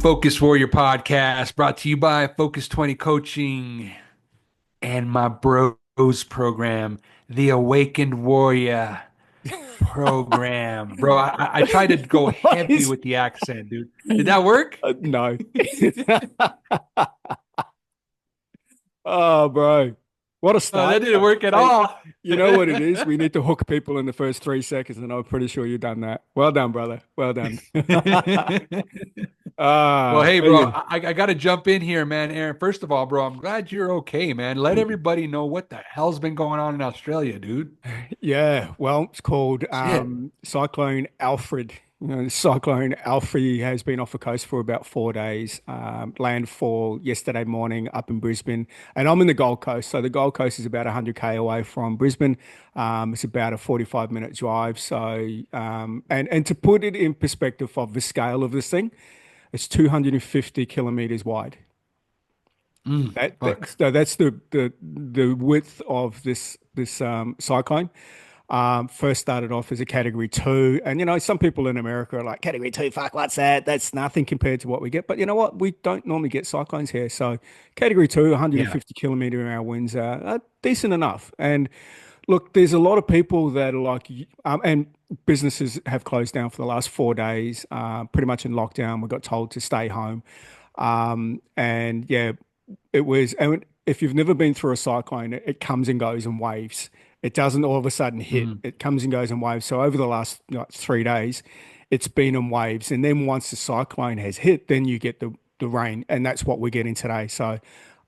Focus Warrior podcast brought to you by Focus 20 Coaching and my bros program, the Awakened Warrior program. Bro, I tried to go What heavy is? with the accent, dude. Did that work? No. Oh, bro. What a Oh, start, that didn't though. work at Hey, all. you know what it is? We need to hook people in the first 3 seconds, and I'm pretty sure you've done that. Well done, brother. Well done. Well, Ah, hey, bro, brilliant. I got to jump in here, man. Aaron, first of all, bro, I'm glad you're okay, man. Let everybody know what the hell's been going on in Australia, dude. Yeah, well, it's called Shit. Cyclone Alfred. Cyclone Alfred has been off the coast for about 4 days. Landfall yesterday morning up in Brisbane, and I'm in the Gold Coast. So the Gold Coast is about 100K away from Brisbane. It's about a 45-minute drive. And to put it in perspective of the scale of this thing, it's 250 kilometers wide. Fuck. So that's the width of this cyclone. First started off as a category two, and some people in America are like category two. Fuck, what's that? That's nothing compared to what we get. But you know what? We don't normally get cyclones here. So category two, Yeah. 150 kilometer an hour winds are decent enough. And look, there's a lot of people that are like, and businesses have closed down for the last 4 days, pretty much in lockdown. We got told to stay home. And yeah, it was, and if you've never been through a cyclone, it comes and goes in waves. It doesn't all of a sudden hit. Mm. It comes and goes in waves. So over the last 3 days, it's been in waves. And then once the cyclone has hit, then you get the rain. And that's what we're getting today. So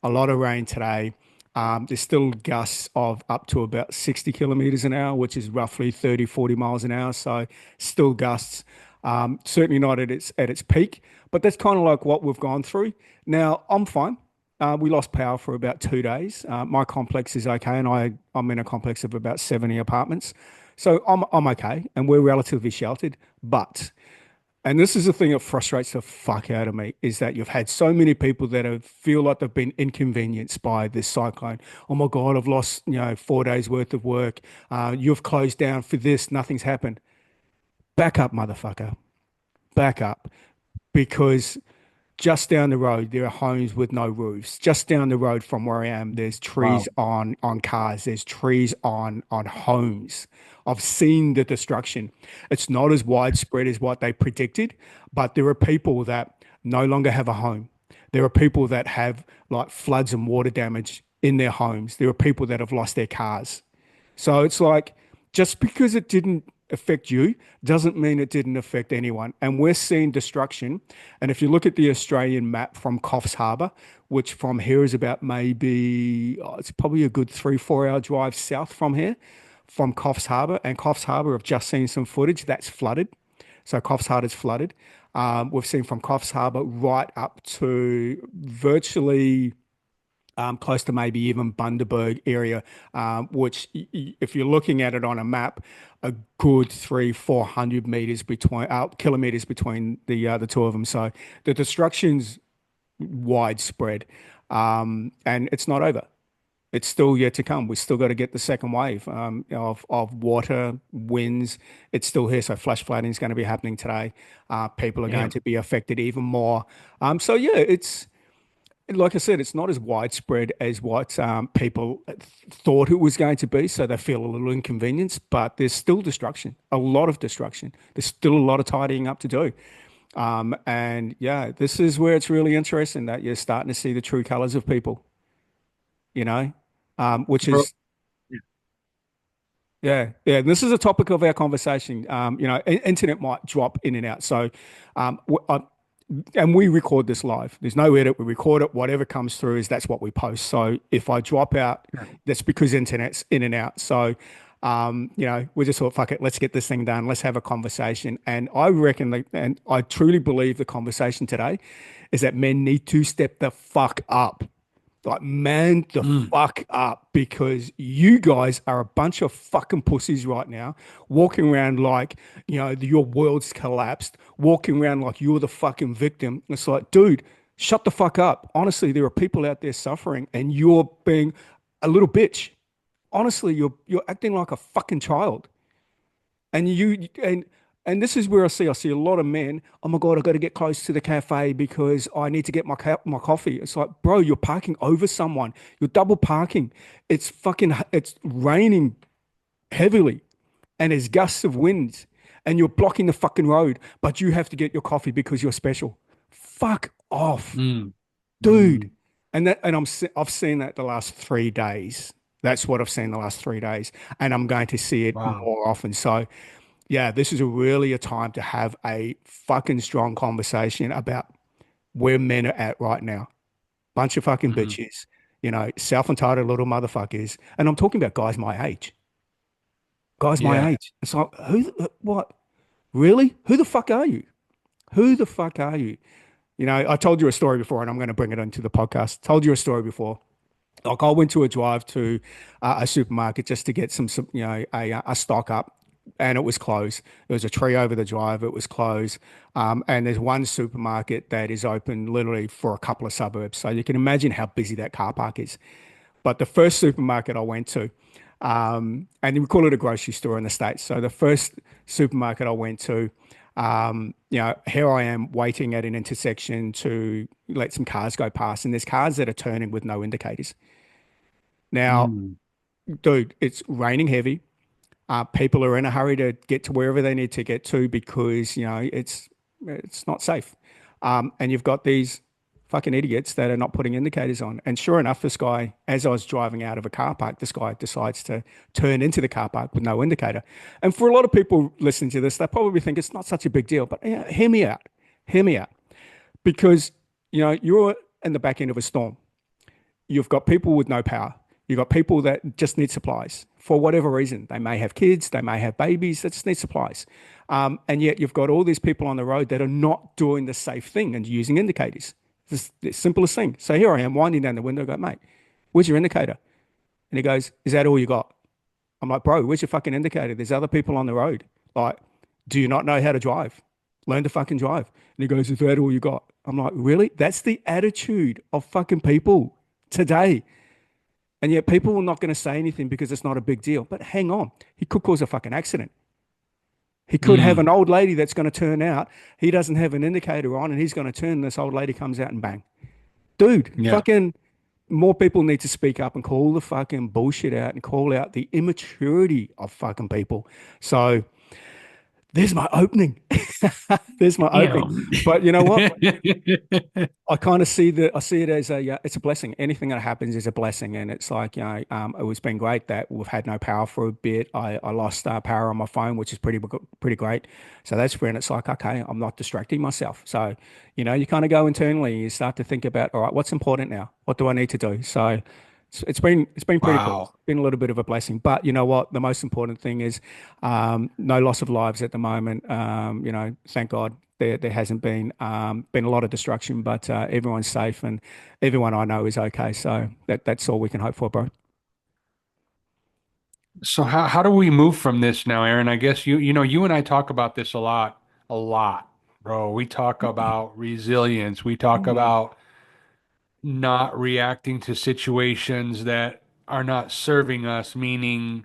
a lot of rain today. There's still gusts of up to about 60 kilometers an hour, which is roughly 30, 40 miles an hour. So still gusts. Certainly not at its peak, but that's kind of like what we've gone through. Now I'm fine. We lost power for about 2 days. My complex is okay, and I'm in a complex of about 70 apartments, so I'm okay, and we're relatively sheltered. But and this is the thing that frustrates the fuck out of me is that you've had so many people that feel like they've been inconvenienced by this cyclone. Oh my God, I've lost 4 days worth of work. You've closed down for this. Nothing's happened. Back up, motherfucker. Back up, because just down the road, there are homes with no roofs. Just down the road from where I am, there's trees Wow. on cars. There's trees on homes. I've seen the destruction. It's not as widespread as what they predicted, but there are people that no longer have a home. There are people that have like floods and water damage in their homes. There are people that have lost their cars. So it's like just because it didn't affect you doesn't mean it didn't affect anyone. And we're seeing destruction. And if you look at the Australian map from Coffs Harbour, which from here is about maybe, it's probably a good 3, 4 hour drive south from here, from Coffs Harbour. And Coffs Harbour, I've just seen some footage that's flooded. So Coffs Harbour's flooded. We've seen from Coffs Harbour right up to virtually close to maybe even Bundaberg area, which if you're looking at it on a map, a good 300, 400 meters between kilometers between the two of them. So the destruction's widespread, and it's not over. It's still yet to come. We still got to get the second wave of water, winds. It's still here. So flash flooding is going to be happening today. People are going Damn. to be affected even more. So yeah, it's like I said, it's not as widespread as what people thought it was going to be. So they feel a little inconvenienced, but there's still destruction, a lot of destruction. There's still a lot of tidying up to do. And yeah, this is where it's really interesting that you're starting to see the true colors of people, you know, which Bro. is, yeah, yeah. This is a topic of our conversation. Internet might drop in and out. So, and we record this live. There's no edit. We record it. Whatever comes through is that's what we post. So if I drop out, that's because internet's in and out. So, we just thought, fuck it, let's get this thing done. Let's have a conversation. And I reckon, and I truly believe the conversation today is that men need to step the fuck up. Like, man, the Mm. fuck up, because you guys are a bunch of fucking pussies right now, walking around like, your world's collapsed, walking around like you're the fucking victim. It's like, dude, shut the fuck up. Honestly, there are people out there suffering and you're being a little bitch. Honestly, you're acting like a fucking child. And And this is where I see a lot of men. Oh my God, I got to get close to the cafe because I need to get my coffee. It's like, bro, you're parking over someone. You're double parking. It's raining heavily and there's gusts of winds and you're blocking the fucking road, but you have to get your coffee because you're special. Fuck off, Mm. dude. Mm. I've seen that the last 3 days. That's what I've seen the last 3 days, and I'm going to see it Wow. more often. So yeah, this is really a time to have a fucking strong conversation about where men are at right now. Bunch of fucking Hmm. bitches, self-entitled little motherfuckers. And I'm talking about guys my age. Guys my Yeah. age. It's like, what? Really? Who the fuck are you? Who the fuck are you? I told you a story before, and I'm going to bring it into the podcast. Told you a story before. Like I went to a drive to a supermarket just to get a stock up, and it was closed. There was a tree over the drive. It was closed. And there's one supermarket that is open literally for a couple of suburbs. So you can imagine how busy that car park is. But the first supermarket I went to, and we call it a grocery store in the States. So the first supermarket I went to, here I am waiting at an intersection to let some cars go past, and there's cars that are turning with no indicators. Now, Mm. dude, it's raining heavy. People are in a hurry to get to wherever they need to get to because it's not safe. And you've got these fucking idiots that are not putting indicators on. And sure enough, this guy, as I was driving out of a car park, this guy decides to turn into the car park with no indicator. And for a lot of people listening to this, they probably think it's not such a big deal. But hear me out. Hear me out. Because you're in the back end of a storm. You've got people with no power. You've got people that just need supplies for whatever reason. They may have kids, they may have babies that just need supplies. And yet you've got all these people on the road that are not doing the safe thing and using indicators. It's the simplest thing. So here I am winding down the window, I go, mate, where's your indicator? And he goes, is that all you got? I'm like, bro, where's your fucking indicator? There's other people on the road. Like, do you not know how to drive? Learn to fucking drive. And he goes, is that all you got? I'm like, really? That's the attitude of fucking people today. And yet people are not going to say anything because it's not a big deal. But hang on, he could cause a fucking accident. He could have an Mm. old lady that's going to turn out. He doesn't have an indicator on and he's going to turn. And this old lady comes out and bang. Dude, Yeah. fucking more people need to speak up and call the fucking bullshit out and call out the immaturity of fucking people. So there's my opening. There's my opening. Damn. But you know what? I kind of I see it as it's a blessing. Anything that happens is a blessing, and it's like it was been great that we've had no power for a bit. I lost power on my phone, which is pretty great. So that's when it's like, okay, I'm not distracting myself. So you kind of go internally, you start to think about, all right, what's important now? What do I need to do? So it's been pretty cool. It's Wow. been a little bit of a blessing, but you know what? The most important thing is no loss of lives at the moment. Thank God there hasn't been a lot of destruction, but everyone's safe and everyone I know is okay. So that's all we can hope for, bro. So how do we move from this now, Aaron? I guess you and I talk about this a lot, bro. We talk about resilience. We talk Mm, about not reacting to situations that are not serving us, meaning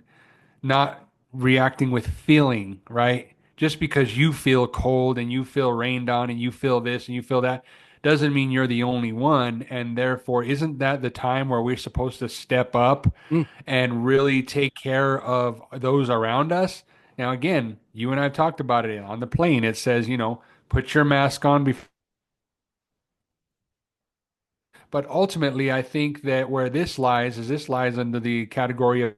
not reacting with feeling, right? Just because you feel cold and you feel rained on and you feel this and you feel that doesn't mean you're the only one. And therefore, isn't that the time where we're supposed to step up mm, and really take care of those around us? Now, again, you and I have talked about it on the plane. It says, put your mask on before. But ultimately, I think that where this lies is this lies under the category of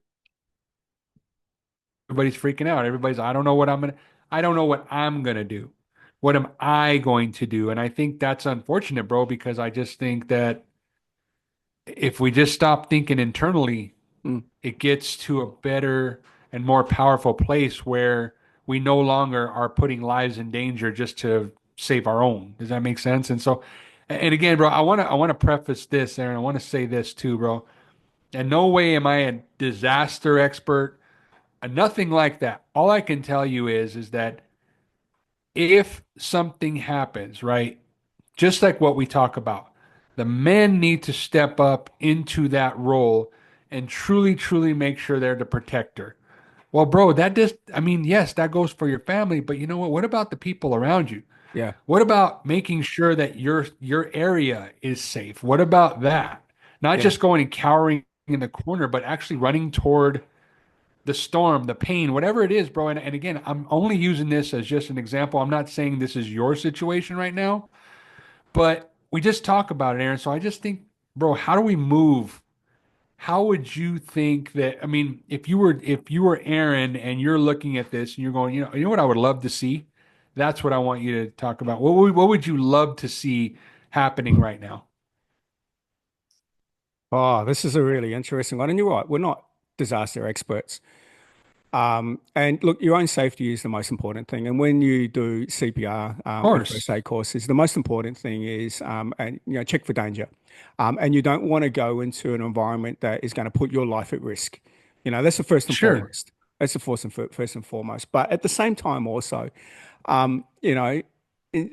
everybody's freaking out. I don't know what I'm gonna do. What am I going to do? And I think that's unfortunate, bro, because I just think that if we just stop thinking internally, mm. it gets to a better and more powerful place where we no longer are putting lives in danger just to save our own. Does that make sense? And so, and again, bro, I want to preface this, Aaron. I want to say this too, bro. In no way am I a disaster expert. Nothing like that. All I can tell you is that if something happens, right, just like what we talk about, the men need to step up into that role and truly, truly make sure they're the protector. Well, bro, that just, I mean, yes, that goes for your family, but you know what? What about the people around you? Yeah, What about making sure that your area is safe? What about that? Not yeah. just going and cowering in the corner, but actually running toward the storm, the pain, whatever it is, bro. And again, I'm only using this as just an example. I'm not saying this is your situation right now, but we just talk about it, Aaron. So I just think, bro, how do we move? How would you think that? I mean, if you were Aaron and you're looking at this and you're going, you know what I would love to see? That's what I want you to talk about. What would you love to see happening right now? Oh, this is a really interesting one. And you're right, we're not disaster experts. And look, your own safety is the most important thing. And when you do CPR Of and first course. aid courses, the most important thing is, and check for danger. And you don't want to go into an environment that is going to put your life at risk. That's the first and Sure. foremost. That's the first and foremost. But at the same time, also, um, you know, i-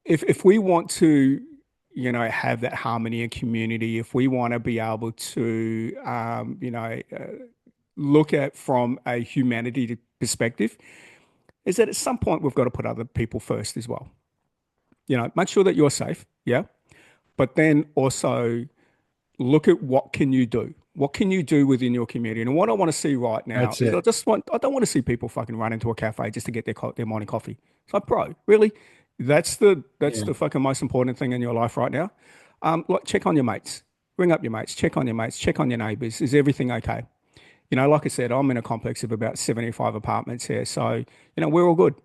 if we want to, have that harmony and community, if we want to be able to, look at from a humanity perspective, is that at some point we've got to put other people first as well. Make sure that you're safe, yeah, but then also look at what can you do. What can you do within your community? And what I want to see right now That's is it. I don't want to see people fucking run into a cafe just to get their morning coffee. It's like, bro, really? That's Yeah. the fucking most important thing in your life right now. Like check on your mates, ring up your mates, check on your mates, check on your neighbors. Is everything okay? Like I said, I'm in a complex of about 75 apartments here. So, we're all good.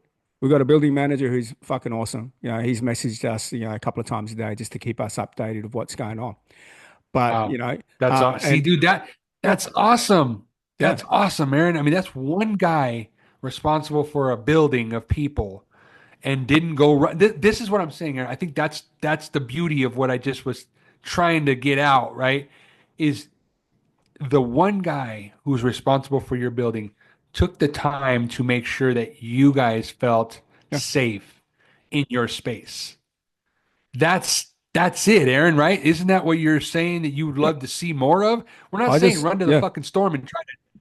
We've got a building manager who's fucking awesome. He's messaged us, a couple of times a day just to keep us updated of what's going on. But, Wow. That's awesome. See, and dude, yeah, that's awesome. yeah, That's awesome, Aaron. I mean, that's one guy responsible for a building of people and didn't go right. This is what I'm saying, Aaron. I think that's the beauty of what I just was trying to get out, right? Is the one guy who's responsible for your building took the time to make sure that you guys felt yeah, safe in your space. That's it, Aaron, right? Isn't that what you're saying that you would yeah. love to see more of? We're not I saying just, run to the yeah, fucking storm and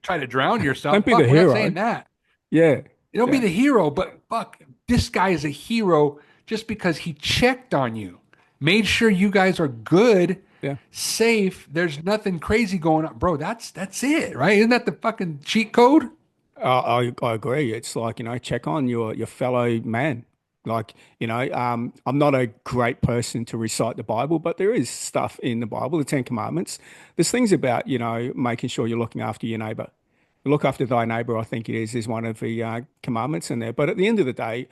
try to drown don't yourself. be the Fuck, we're not hero. saying that. Yeah, You don't be yeah, the hero, but fuck, this guy is a hero just because he checked on you, made sure you guys are good, yeah. safe. There's nothing crazy going on, bro. That's it, right? Isn't that the fucking cheat code? I agree. It's like, check on your fellow man. Like, I'm not a great person to recite the Bible, but there is stuff in the Bible, the Ten Commandments. There's things about, making sure you're looking after your neighbor. Look after thy neighbor, I think it is one of the commandments in there. But at the end of the day,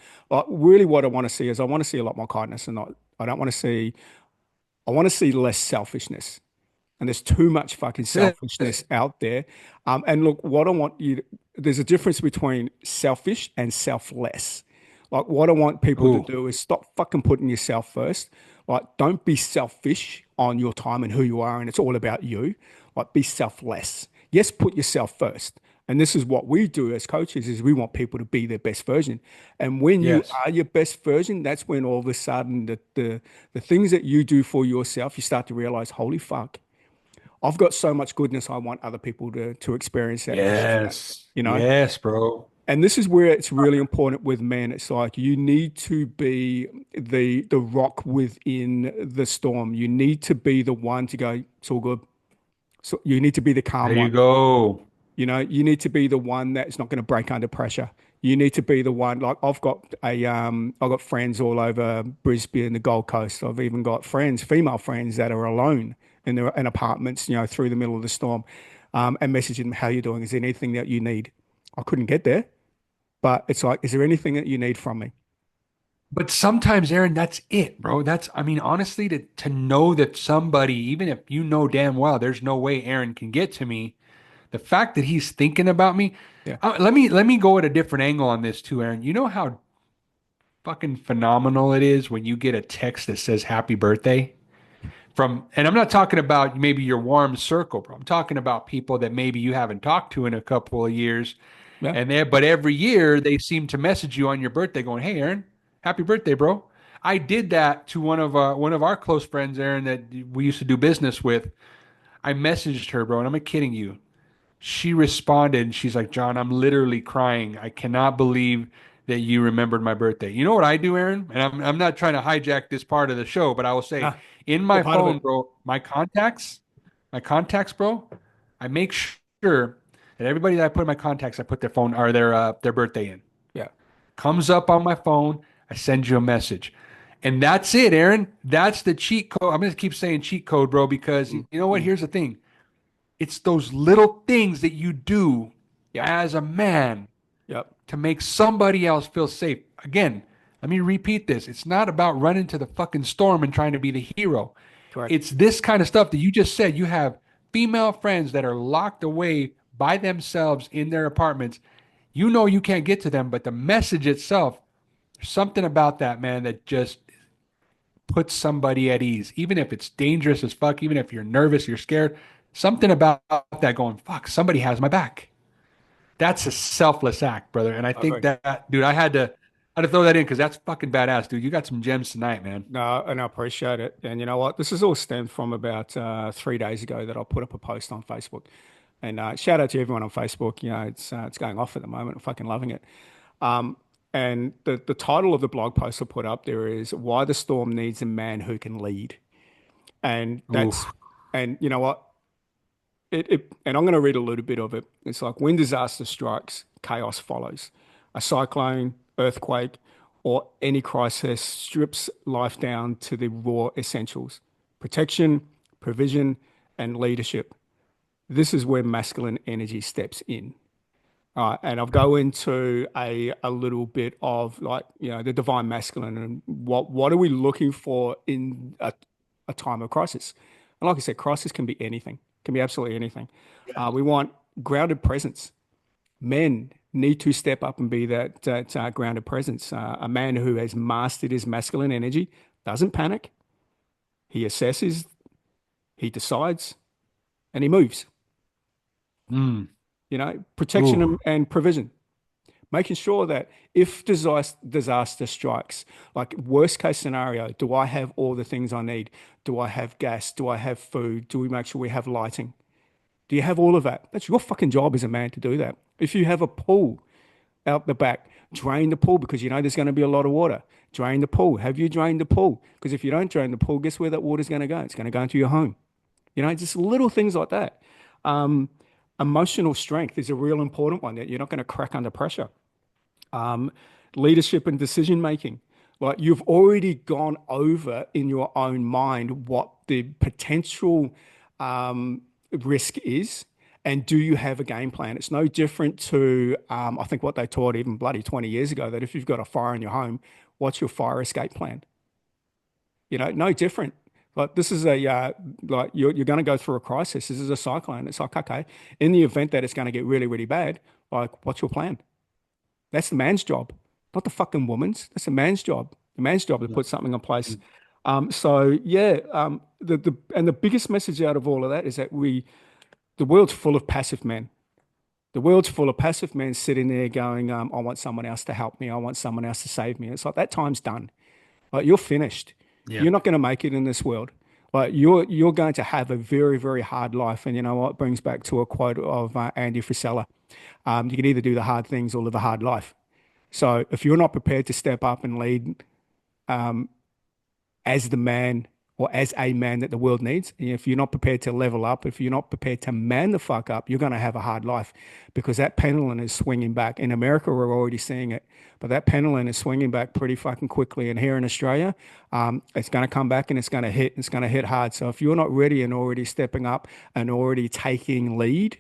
really what I want to see is I want to see a lot more kindness and not, I don't want to see, I want to see less selfishness. And there's too much fucking That's selfishness it. out there. And look, what I want you to, there's a difference between selfish and selfless. Like, what I want people to Ooh, do is stop fucking putting yourself first. Like, don't be selfish on your time and who you are, and it's all about you. Like, be selfless. Yes, put yourself first. And this is what we do as coaches is we want people to be their best version. And when you yes. are your best version, that's when all of a sudden the things that you do for yourself, you start to realize, holy fuck, I've got so much goodness. I want other people to experience that and have that, Yes. you know? Yes, bro. And this is where it's really important with men. It's like you need to be the rock within the storm. You need to be the one to go, it's all good. So you need to be the There calm you one. go. You need to be the one that's not going to break under pressure. You need to be the one. Like I've got friends all over Brisbane, the Gold Coast. I've even got friends, female friends that are alone in apartments, through the middle of the storm, and messaging them, "How you doing? Is there anything that you need?" I couldn't get there, but it's like, "Is there anything that you need from me?" But sometimes, Aaron, that's it, bro. I mean, honestly, to know that somebody, even if you know damn well there's no way Aaron can get to me, the fact that he's thinking about me, Yeah, let me go at a different angle on this too, Aaron. You know how fucking phenomenal it is when you get a text that says happy birthday and I'm not talking about maybe your warm circle, bro. I'm talking about people that maybe you haven't talked to in a couple of years. yeah, But every year they seem to message you on your birthday going, "Hey Aaron, happy birthday, bro." I did that to one of our close friends, Aaron, that we used to do business with. I messaged her, bro, and I'm not kidding you. She responded and she's like, John, I'm literally crying. I cannot believe that you remembered my birthday. You know what I do, Aaron? And I'm not trying to hijack this part of the show, but I will say Nah, in all my part of phone, it. bro, my contacts, bro, I make sure that everybody that I put in my contacts, I put their phone or their birthday in. Yeah. Comes up on my phone, I send you a message. And that's it, Aaron. That's the cheat code. I'm gonna keep saying cheat code, bro, because you Mm, know what? mm. Here's the thing. It's those little things that you do Yep. as a man Yep. to make somebody else feel safe. Again, let me repeat this. It's not about running to the fucking storm and trying to be the hero. Correct. It's this kind of stuff that you just said. You have female friends that are locked away by themselves in their apartments. You know you can't get to them, but the message itself, there's something about that, man, that just puts somebody at ease. Even if it's dangerous as fuck, even if you're nervous, you're scared, something about that going, fuck, somebody has my back. That's a selfless act, brother. And I I think agree. that, dude, I had to throw that in because that's fucking badass, dude. You got some gems tonight, man. No, and I appreciate it. And you know what? This is all stemmed from about 3 days ago that I put up a post on Facebook. And shout out to everyone on Facebook. You know, it's going off at the moment. I'm fucking loving it. Um, and the title of the blog post I put up there is "Why the Storm Needs a Man Who Can Lead." And that's Ooh, and you know what? And I'm going to read a little bit of it. It's like when disaster strikes, chaos follows. A cyclone, earthquake, or any crisis strips life down to the raw essentials: protection, provision, and leadership. This is where masculine energy steps in. And I'll go into a little bit of like, you know, the divine masculine and what are we looking for in a time of crisis. And like I said, crisis can be anything, can be absolutely anything. We want grounded presence. Men need to step up and be that grounded presence. A man who has mastered his masculine energy doesn't panic. He assesses, he decides, and he moves. mm, You know, protection ooh, and provision. Making sure that if disaster strikes, like worst case scenario, do I have all the things I need? Do I have gas? Do I have food? Do we make sure we have lighting? Do you have all of that? That's your fucking job as a man to do that. If you have a pool out the back, drain the pool because you know there's going to be a lot of water. Drain the pool. Have you drained the pool? Because if you don't drain the pool, guess where that water's going to go? It's going to go into your home. You know, just little things like that. Um, Emotional strength is a real important one that you're not going to crack under pressure. um, Leadership and decision making. Like you've already gone over in your own mind what the potential risk is, and do you have a game plan? It's no different to, I think, what they taught even bloody 20 years ago that if you've got a fire in your home, what's your fire escape plan? You know, no different. Like this is like you're going to go through a crisis. This is a cyclone. It's like, okay, in the event that it's going to get really, really bad, like what's your plan? That's the man's job, not the fucking woman's. That's the man's job. The man's job to yeah, put something in place. mm, So yeah, the biggest message out of all of that is that the world's full of passive men. The world's full of passive men sitting there going, I want someone else to help me. I want someone else to save me. It's like that time's done. Like you're finished. yeah, You're not going to make it in this world. Like you're going to have a very, very hard life. And you know what? It brings back to a quote of Andy Frisella. You can either do the hard things or live a hard life. So if you're not prepared to step up and lead as the man or as a man that the world needs, and if you're not prepared to level up, if you're not prepared to man the fuck up, you're going to have a hard life because that pendulum is swinging back. In America, we're already seeing it, but that pendulum is swinging back pretty fucking quickly. And here in Australia, it's going to come back and it's going to hit. It's going to hit hard. So if you're not ready and already stepping up and already taking lead,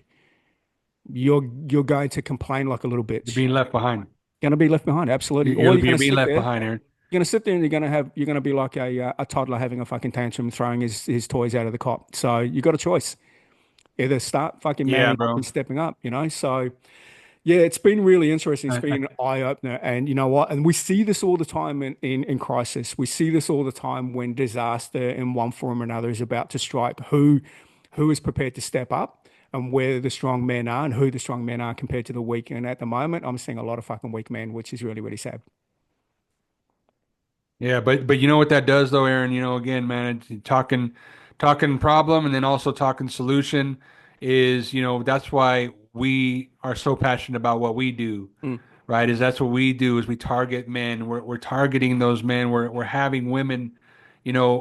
you're going to complain like a little you're bitch. being left behind. Going to be left behind, absolutely. Or You're being left behind, Aaron. you're going to sit there and you're going to be like a toddler having a fucking tantrum, throwing his toys out of the cot. So you got a choice: either start fucking Yeah, manning up bro. and stepping up. You know. So yeah, it's been really interesting. It's I, I, been an eye opener, and you know what? And we see this all the time in crisis. We see this all the time when disaster in one form or another is about to strike. Who is prepared to step up? And where the strong men are, and who the strong men are compared to the weak. And at the moment, I'm seeing a lot of fucking weak men, which is really, really sad. yeah, but you know what that does though, Aaron? You know, again, man, talking problem and then also talking solution. is, that's why we are so passionate about what we do, Mm, right? Is that's what we do is we target men. We're targeting those men. We're having women,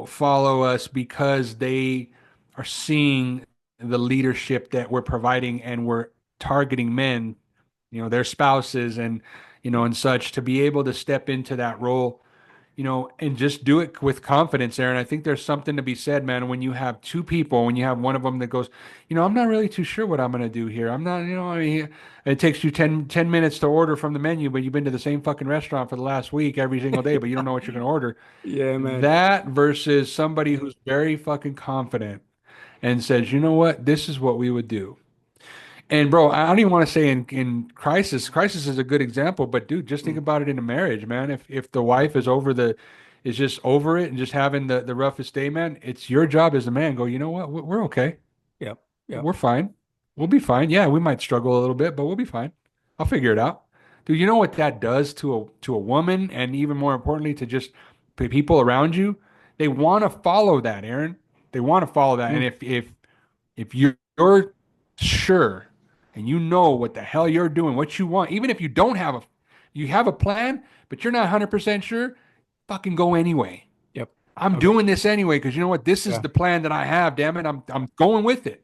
follow us because they are seeing the leadership that we're providing, and we're targeting men, their spouses and such, to be able to step into that role, and just do it with confidence, Aaron. I think there's something to be said, man, when you have two people, when you have one of them that goes, I'm not really too sure what I'm going to do here. I'm not, I mean, it takes you ten minutes to order from the menu, but you've been to the same fucking restaurant for the last week every single day, but you don't know what you're going to order. yeah, man. That versus somebody who's very fucking confident and says, you know what, this is what we would do. And bro, I don't even want to say in crisis. Crisis is a good example, but dude, just think Mm, about it in a marriage, man. If the wife is just over it and just having the roughest day, man, it's your job as a man. Go, you know what? We're okay. yep, yep. We're fine. We'll be fine. Yeah, we might struggle a little bit, but we'll be fine. I'll figure it out. Dude, you know what that does to a woman, and even more importantly, to just people around you? They want to follow that, Aaron. They want to follow that. And Mm, if you're sure and you know what the hell you're doing, what you want, even if you have a plan, but you're not 100% sure, fucking go anyway. yep. I'm Okay. doing this anyway because you know what? This is Yeah. the plan that I have. Damn it, I'm going with it.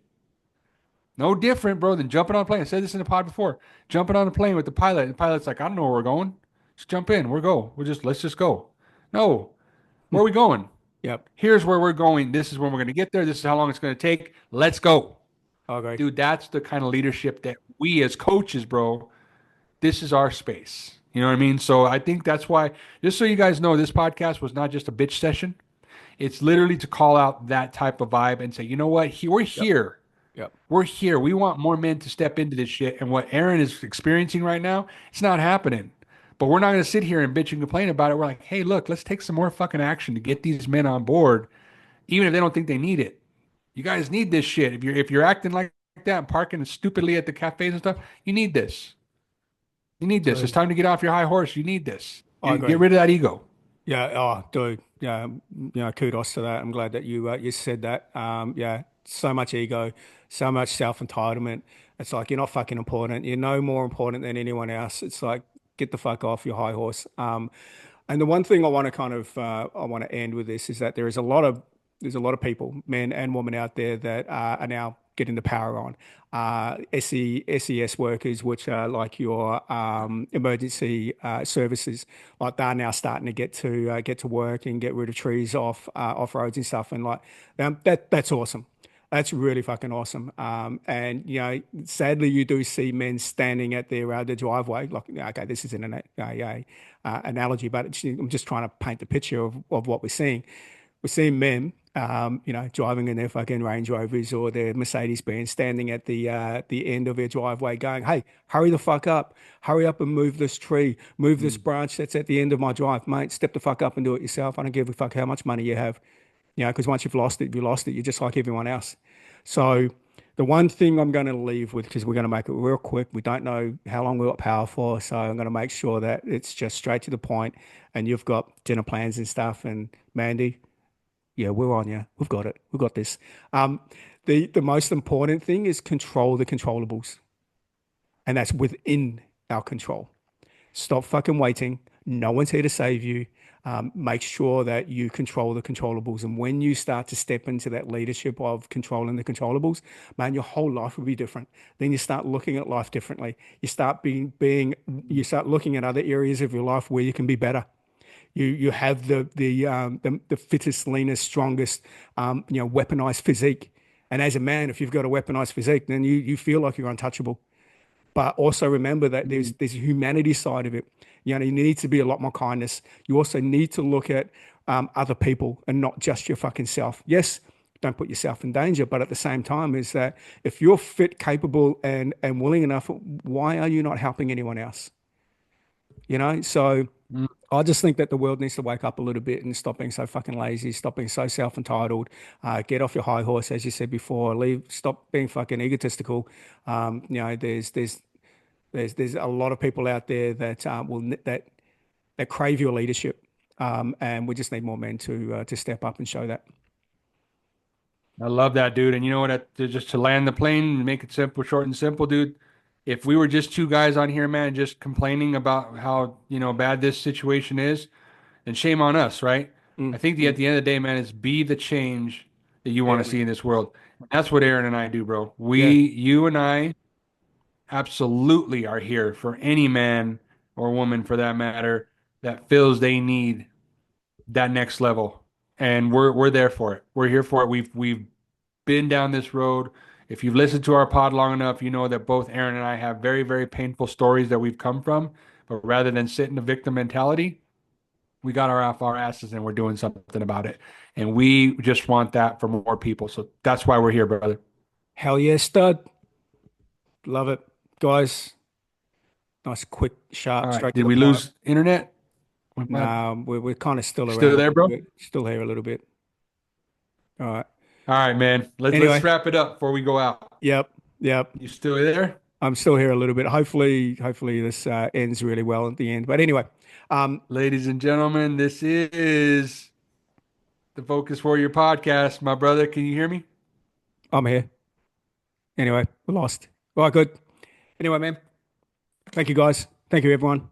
No different, bro, than jumping on a plane. I said this in the pod before. Jumping on a plane with the pilot. The pilot's like, I don't know where we're going. Just jump in. We're go. Let's just go. No, where are we going? Yep. Here's where we're going. This is when we're going to get there. This is how long it's going to take. Let's go. Okay. Dude, that's the kind of leadership that we as coaches, bro, this is our space. You know what I mean? So I think that's why, just so you guys know, this podcast was not just a bitch session. It's literally to call out that type of vibe and say, you know what? We're Yep. here. Yep. We're here. We want more men to step into this shit. And what Aaron is experiencing right now, it's not happening. But we're not going to sit here and bitch and complain about it. We're like, hey, look, let's take some more fucking action to get these men on board, even if they don't think they need it. You guys need this shit. If you're acting like that and parking stupidly at the cafes and stuff, you need this. You need this. It's Dude, time to get off your high horse. You need this. I You get agree. rid of that ego. Yeah. Oh, dude. Yeah. Kudos to that. I'm glad that you said that. Yeah. So much ego, so much self-entitlement. It's like you're not fucking important. You're no more important than anyone else. It's like get the fuck off your high horse. And the one thing I want to I want to end with this is that there's a lot of people, men and women out there that are now getting the power on. SES workers, which are like your emergency services, like they're now starting to get to work and get rid of trees off roads and stuff, and like that's awesome. That's really fucking awesome. And sadly, you do see men standing at their driveway. Like, okay, this isn't analogy, but I'm just trying to paint the picture of what we're seeing. We're seeing men, driving in their fucking Range Rovers or their Mercedes Benz, standing at the end of their driveway, going, "Hey, hurry the fuck up! Hurry up and move this tree, move this Mm. branch that's at the end of my drive, mate. Step the fuck up and do it yourself. I don't give a fuck how much money you have." Because once you've lost it, you lost it. You're just like everyone else. So the one thing I'm going to leave with, because we're going to make it real quick, we don't know how long we've got power for, so I'm going to make sure that it's just straight to the point, and you've got dinner plans and stuff. And Mandy, yeah, we're on you. We've got it. We've got this. Um, the most important thing is control the controllables, and that's within our control. Stop fucking waiting. No one's here to save you. Make sure that you control the controllables. And when you start to step into that leadership of controlling the controllables, man, your whole life will be different. Then you start looking at life differently. You start you start looking at other areas of your life where you can be better. You have the fittest, leanest, strongest, weaponized physique. And as a man, if you've got a weaponized physique, then you feel like you're untouchable. But also remember that Mm. there's a humanity side of it. You need to be a lot more kindness. You also need to look at other people and not just your fucking self. Yes, don't put yourself in danger, but at the same time, is that if you're fit, capable, and willing enough, why are you not helping anyone else? So Mm. I just think that the world needs to wake up a little bit and stop being so fucking lazy, stop being so self-entitled, get off your high horse, as you said before, stop being fucking egotistical. There's a lot of people out there that that crave your leadership, and we just need more men to step up and show that. I love that, dude. And you know what? Just to land the plane and make it simple, short and simple, dude. If we were just two guys on here, man, just complaining about how, bad this situation is, then shame on us, right? I Mm, think at mm. the end of the day, man, is be the change that you want Yeah, to see man. in this world. That's what Aaron and I do, bro. Yeah. You and I absolutely are here for any man or woman for that matter that feels they need that next level. And we're there for it. We're here for it. We've been down this road. If you've listened to our pod long enough, you know that both Aaron and I have very, very painful stories that we've come from. But rather than sit in the victim mentality, we got off our asses and we're doing something about it. And we just want that for more people. So that's why we're here, brother. Hell yeah, stud. Love it. Guys, nice, quick, All sharp, right. straight to Did the we point. lose internet? What happened? Nah, we're kind of still Still around a there, little bro? bit. Still here a little bit. All right. All right, man. Let's Anyway, wrap it up before we go out. yep, yep. You still there? I'm still here a little bit. Hopefully this ends really well at the end. But anyway, Ladies and gentlemen, this is the Focus Warrior podcast. My brother, can you hear me? I'm here. Anyway, we're lost. All right, good. Anyway, man. Thank you, guys. Thank you, everyone.